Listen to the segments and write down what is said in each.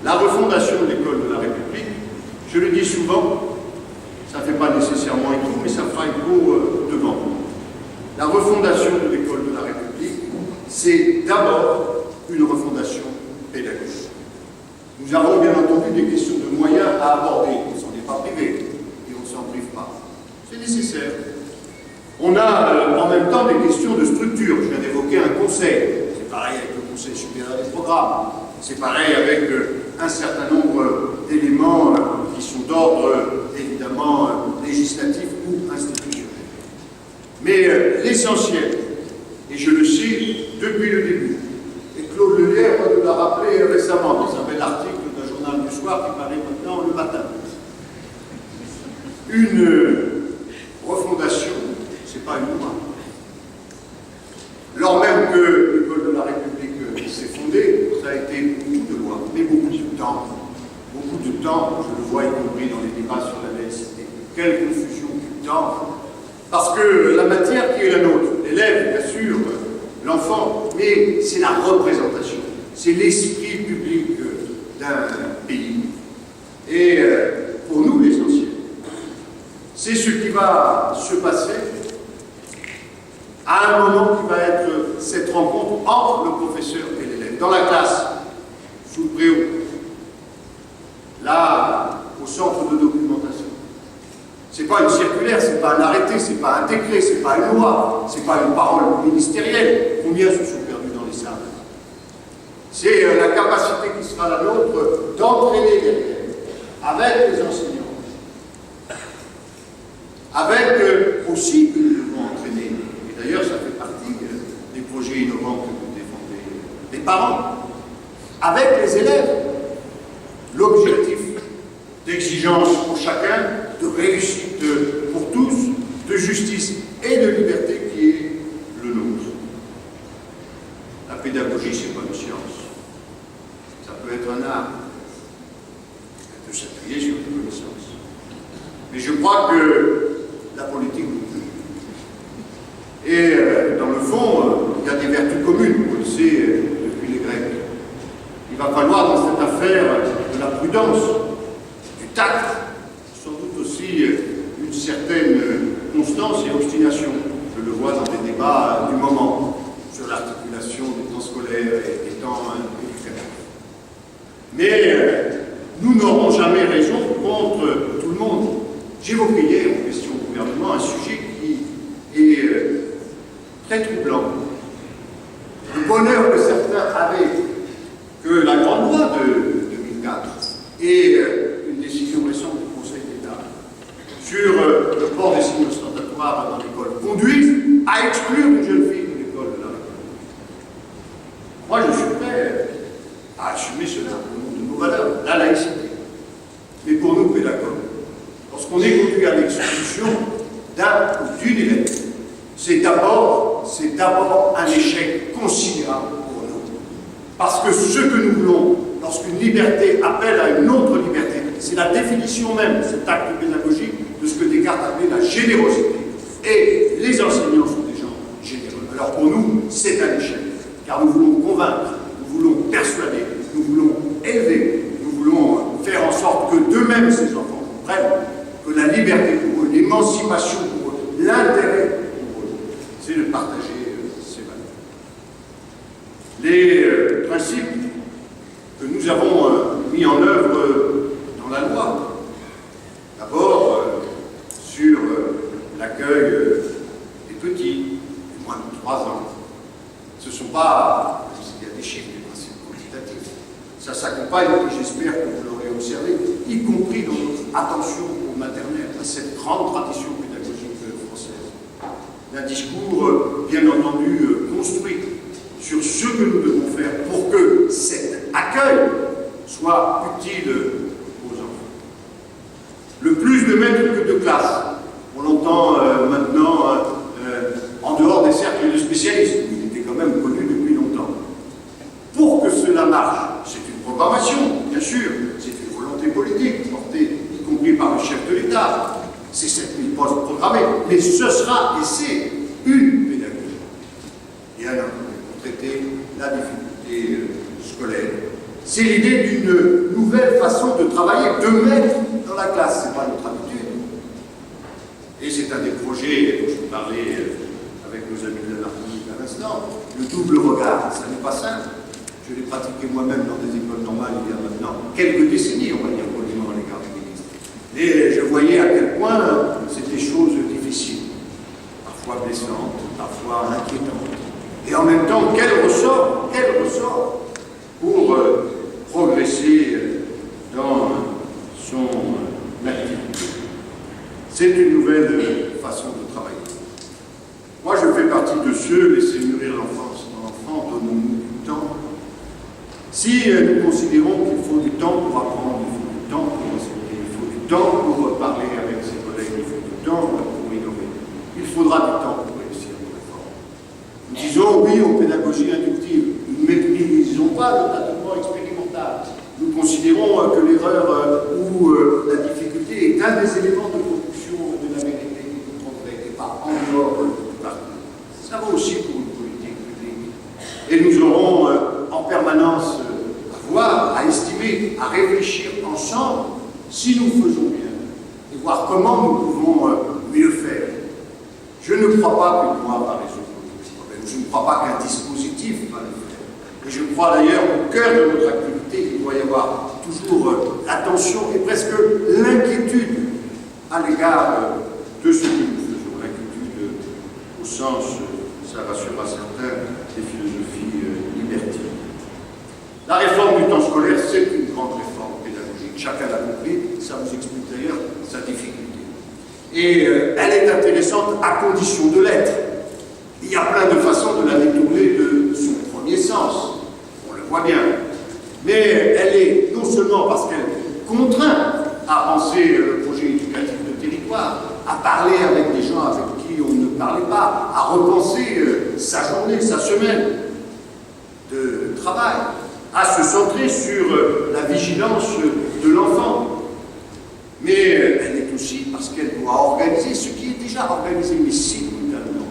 La refondation de l'école de la République, je le dis souvent, ça ne fait pas nécessairement écho, mais ça fera écho devant vous. La refondation de l'école de la République, c'est d'abord une refondation pédagogique. Nous avons bien entendu des questions de moyens à aborder, on ne s'en est pas privé, et on ne s'en prive pas. C'est nécessaire. On a en même temps des questions de structure. Je viens d'évoquer un conseil, c'est pareil avec le Conseil supérieur des programmes, c'est pareil avec un certain nombre d'éléments qui sont d'ordre évidemment législatif ou institutionnel. Mais l'essentiel, et je le sais depuis le début, et Claude Lelière nous l'a rappelé récemment dans un bel article d'un journal du soir qui paraît maintenant le matin. Une refondation, c'est pas une loi. Lors même que l'école de la République s'est fondée, ça a été beaucoup de lois, mais beaucoup de temps. Beaucoup de temps, je le vois y compris dans les débats sur la laïcité. Quelle confusion du temps. Parce que la matière qui est la nôtre, l'élève, bien sûr, l'enfant, mais c'est la représentation, c'est l'esprit public d'un pays. Et pour nous, l'essentiel, c'est ce qui va se passer à un moment qui va être cette rencontre entre le professeur et l'élève, dans la classe, sous le préau, là, au centre de documentation. Ce n'est pas une circulaire, ce n'est pas un arrêté, ce n'est pas un décret, ce n'est pas une loi, ce n'est pas une parole ministérielle. Combien se sont perdus dans les salles? C'est la capacité qui sera la nôtre d'entraîner les élèves avec les enseignants, avec aussi que nous devons entraîner. Et d'ailleurs, ça fait partie des projets innovants que vous défendez, les parents, avec les élèves. L'objectif d'exigence pour chacun, de réussite pour tous, de justice et de liberté qui est le nôtre. La pédagogie, ce n'est pas une science. Ça peut être un art. Ça peut s'appuyer sur des connaissances. Mais je crois que la politique nous peut. Et dans le fond, il y a des vertus communes, on le sait depuis les Grecs. Il va falloir dans cette affaire de la prudence, du tact, sans doute aussi une certaine constance et obstination. Je le vois dans des débats du moment sur l'articulation des temps scolaires et des temps éducatifs. Mais nous n'aurons jamais raison contre tout le monde. J'évoquais hier en question au gouvernement un sujet qui est très troublant. Le bonheur que certains avaient que la grande loi de 2004 et une décision récente du Conseil d'État sur le port des signes ostentatoires dans l'école conduisent à exclure une jeune fille de l'école de la République. Moi, je suis prêt à assumer cela au nom de nos valeurs, la laïcité. Mais pour nous, pédagogues, lorsqu'on est conduit à l'exclusion d'un ou d'une élève, c'est d'abord un échec considérable pour nous. Parce que ce que nous voulons, lorsqu'une liberté appelle à une autre liberté, c'est la définition même de cet acte pédagogique de ce que Descartes appelait la générosité. Et les enseignants sont des gens généreux. Alors pour nous, c'est un échec. Car nous voulons convaincre, nous voulons persuader, nous voulons élever, nous voulons faire en sorte que d'eux-mêmes ces enfants comprennent que la liberté pour eux, l'émancipation pour eux, l'intérêt pour eux, c'est de partager ces valeurs. Les principes que nous avons mis en œuvre dans la loi, d'abord sur l'accueil des petits, des moins de 3 ans, ce ne sont pas, il y a des chiffres, des principes quantitatifs, ça s'accompagne, et j'espère que vous l'aurez observé, y compris dans notre attention au maternel, à cette grande tradition pédagogique française, d'un discours bien entendu construit sur ce que nous devons faire pour que cet accueil soit utile aux enfants. Le plus de maîtres que de classes, on l'entend maintenant en dehors des cercles de spécialistes, il était quand même connu depuis longtemps. Pour que cela marche, c'est une programmation, bien sûr, c'est une volonté politique portée y compris par le chef de l'État, c'est 7000 postes programmés, mais ce sera et c'est une pédagogie. Et alors, pour traiter la difficulté scolaire, C'est l'idée d'une nouvelle façon de travailler, de mettre dans la classe. Ce n'est pas notre habitude. Et c'est un des projets dont je vous parlais avec nos amis de la Martinique à l'instant. Le double regard, ça n'est pas simple. Je l'ai pratiqué moi-même dans des écoles normales il y a maintenant quelques décennies, on va dire, poliment à l'égard des ministres. Et je voyais à quel point c'était des choses difficiles, parfois blessantes, parfois inquiétantes. Et en même temps, quel ressort pour progresser dans son activité. C'est une nouvelle façon de travailler. Moi, je fais partie de ceux, laissez mûrir l'enfance dans l'enfant, donnons-nous du temps. Si nous considérons qu'il faut du temps pour apprendre, il faut du temps pour enseigner, il faut du temps pour parler avec ses collègues, il faut du temps pour innover, il faudra du temps pour réussir nos réformes. Nous disons oui aux pédagogies inductives, nous ne méprisons pas le tâtonnement expérimental. Nous considérons que l'erreur ou la difficulté est un des éléments de production de la vérité et du progrès, et pas en dehors du parcours. Ça va aussi pour une politique publique. Et nous aurons en permanence à voir, à estimer, à réfléchir ensemble si nous faisons bien et voir comment nous pouvons mieux faire. Je ne crois pas qu'une loi va résoudre tous les problèmes. Je ne crois pas qu'un dispositif va le faire. Et je crois d'ailleurs au cœur de notre activité qu'il doit y avoir toujours l'attention et presque l'inquiétude à l'égard de ce que nous faisons. L'inquiétude au sens, ça rassurera certains, des philosophies libertines. La réforme du temps scolaire, c'est une grande réforme pédagogique. Chacun l'a compris, ça vous explique d'ailleurs sa difficulté. Et elle est intéressante à condition de l'être. Il y a plein de façons de la détourner de son premier sens. On le voit bien. Mais elle est non seulement parce qu'elle contraint à penser le projet éducatif de territoire, à parler avec des gens avec qui on ne parlait pas, à repenser sa journée, sa semaine de travail, à se centrer sur la vigilance de l'enfant. Mais elle est aussi parce qu'elle doit organiser ce qui est déjà organisé, mais simultanément.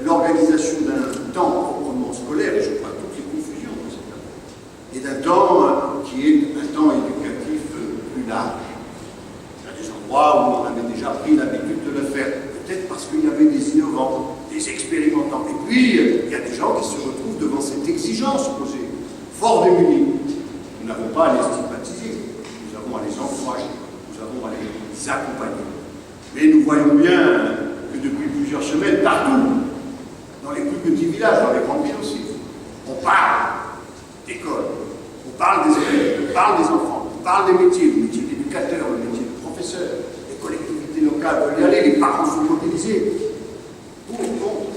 L'organisation d'un temps proprement scolaire, et je crois toutes les confusions dans cette affaire, et d'un temps qui est un temps éducatif plus large. Il y a des endroits où on avait déjà pris l'habitude de le faire, peut-être parce qu'il y avait des innovants, des expérimentants. Et puis, il y a des gens qui se retrouvent devant cette exigence posée, fort démunis. Nous n'avons pas à les stigmatiser, nous avons à les encourager, nous avons à les accompagner. Mais nous voyons bien que depuis plusieurs semaines, partout, dans les plus petits villages, dans les grandes villes aussi, on parle d'école, on parle des élèves, on parle des enfants, on parle des métiers, le métier d'éducateur, le métier de professeur, les collectivités locales veulent y aller, les parents sont mobilisés. Pour ou contre.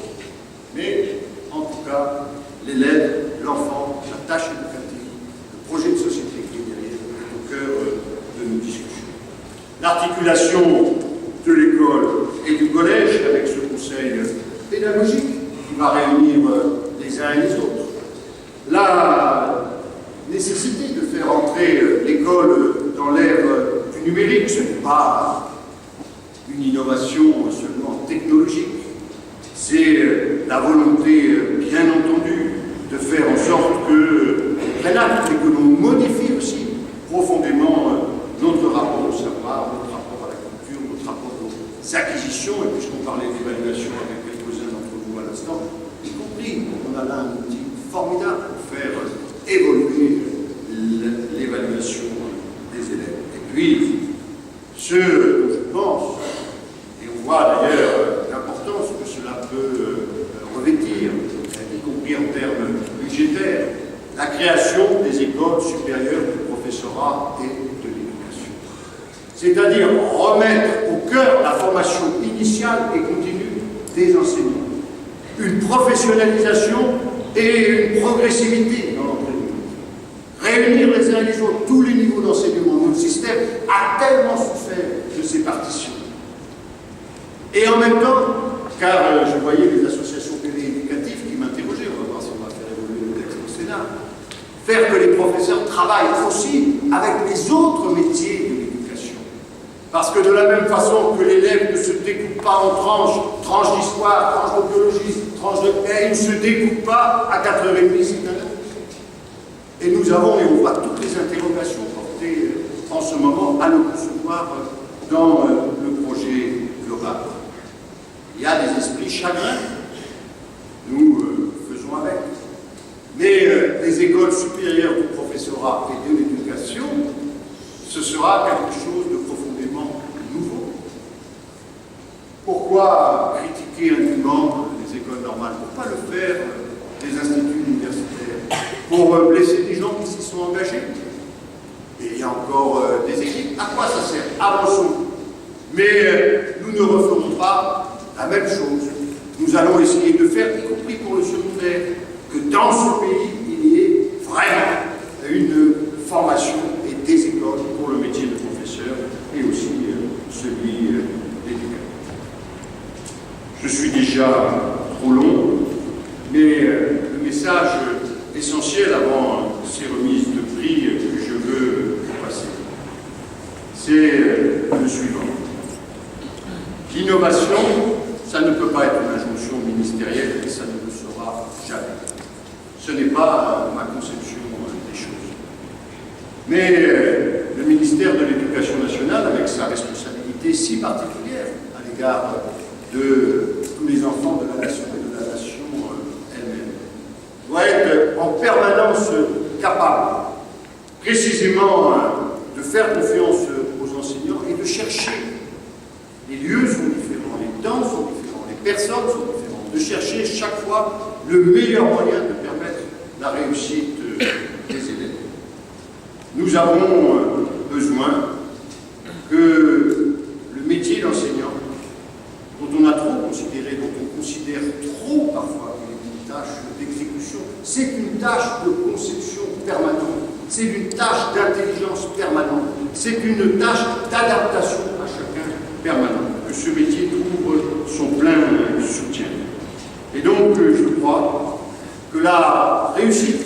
Mais, en tout cas, l'élève, l'enfant, la tâche éducative, le projet de société qui est derrière, est au cœur de nos discussions. L'articulation de l'école et du collège avec ce conseil pédagogique qui va réunir les uns et les autres. La nécessité de faire entrer l'école dans l'ère du numérique, ce n'est pas une innovation seulement technologique, c'est la volonté, bien entendu, de faire en sorte que prenne acte et que l'on modifie aussi profondément notre rapport au savoir, notre rapport à la culture, notre rapport aux acquisitions, et puisqu'on parlait d'évaluation avec quelques-uns d'entre vous à l'instant, y compris, on a là un outil formidable pour faire évoluer l'évaluation des élèves. Et puis, ce dont je pense, et on voit d'ailleurs l'importance que cela peut revêtir, y compris en termes budgétaires, la création des écoles supérieures du professorat et de l'éducation. C'est-à-dire remettre au cœur la formation initiale et continue des enseignants. Une professionnalisation et une progressivité dans l'enseignement. Réunir les uns et les autres, tous les niveaux d'enseignement. Notre système a tellement souffert de ces partitions. Et en même temps, car je voyais les associations pédagogiques qui m'interrogeaient, on va voir si on va faire évoluer le texte au Sénat, faire que les professeurs travaillent aussi avec les autres métiers de l'éducation. Parce que de la même façon que l'élève ne se découpe pas en tranches d'histoire, tranches de biologie, tranches de... Et il ne se découpe pas à 4h30, c'est un heure. Et nous avons, et on voit toutes les interrogations portées en ce moment, à le concevoir dans le projet global. Il y a des esprits chagrins, nous faisons avec. Mais les écoles supérieures du professorat et de l'éducation, ce sera quelque chose de profondément nouveau. Pourquoi critiquer indûment les écoles normales? Pourquoi le faire des instituts universitaires? Pour blesser des gens qui s'y sont engagés? Et il y a encore des équipes. À quoi ça sert? Avançons. Mais nous ne referons pas la même chose. Nous allons essayer de faire, y compris pour le secondaire, que dans ce pays, il y ait vraiment une formation et des écoles pour le métier de professeur et aussi celui d'éducateur. Je suis déjà trop long, mais le message essentiel avant ces remises de prix que je veux vous passer, c'est le suivant. L'innovation, ça ne peut pas être une injonction ministérielle et ça ne le sera jamais. Ce n'est pas ma conception des choses. Mais le ministère de l'Éducation nationale, avec sa responsabilité si particulière à l'égard de tous les enfants de la nation et de la nation elle-même, doit être en permanence capable, précisément, de faire confiance aux enseignants et de chercher. Les lieux sont différents, les temps sont différents, les personnes sont différentes, de chercher chaque fois le meilleur moyen de permettre la réussite des élèves. Nous avons besoin que le métier d'enseignant, dont on a trop considéré, dont on considère trop parfois qu'il est une tâche d'exécution, c'est une tâche de conception permanente, c'est une tâche d'intelligence permanente, c'est une tâche d'adaptation à chacun permanente, que ce métier trouve son plein soutien. Et donc, je crois que la réussite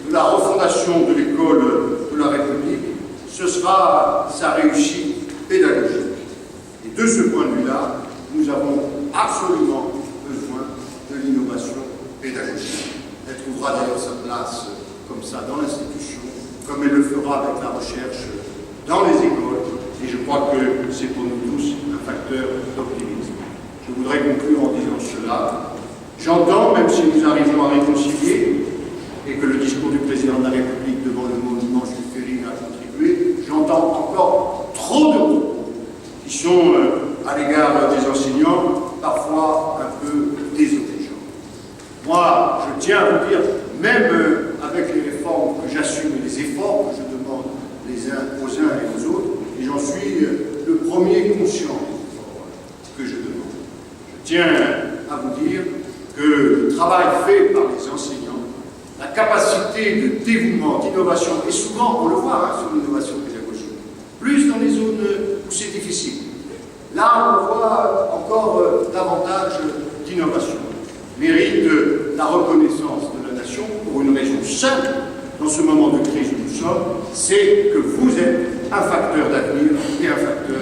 de la refondation de l'école de la République, ce sera sa réussite pédagogique. Et de ce point de vue-là, nous avons absolument besoin de l'innovation pédagogique. Elle trouvera d'ailleurs sa place comme ça dans l'institution, comme elle le fera avec la recherche dans les écoles. Et je crois que c'est pour nous tous un facteur d'optimisme. Je voudrais conclure en disant cela. J'entends, même si nous arrivons à réconcilier, et que le discours du président de la République devant le monument Jules Ferry a contribué, j'entends encore trop de propos qui sont, à l'égard des enseignants, parfois un peu désobligeants. Moi, je tiens à vous dire, même avec les réformes que j'assume et les efforts que je demande les uns aux uns et aux autres, et j'en suis le premier conscient des efforts que je demande. Je tiens à vous dire que le travail fait par les enseignants, la capacité de dévouement, d'innovation, et souvent on le voit sur l'innovation pédagogique, plus dans les zones où c'est difficile. Là, on voit encore davantage d'innovation, mérite la reconnaissance de la nation pour une raison simple dans ce moment de crise où nous sommes, c'est que vous êtes un facteur d'avenir et un facteur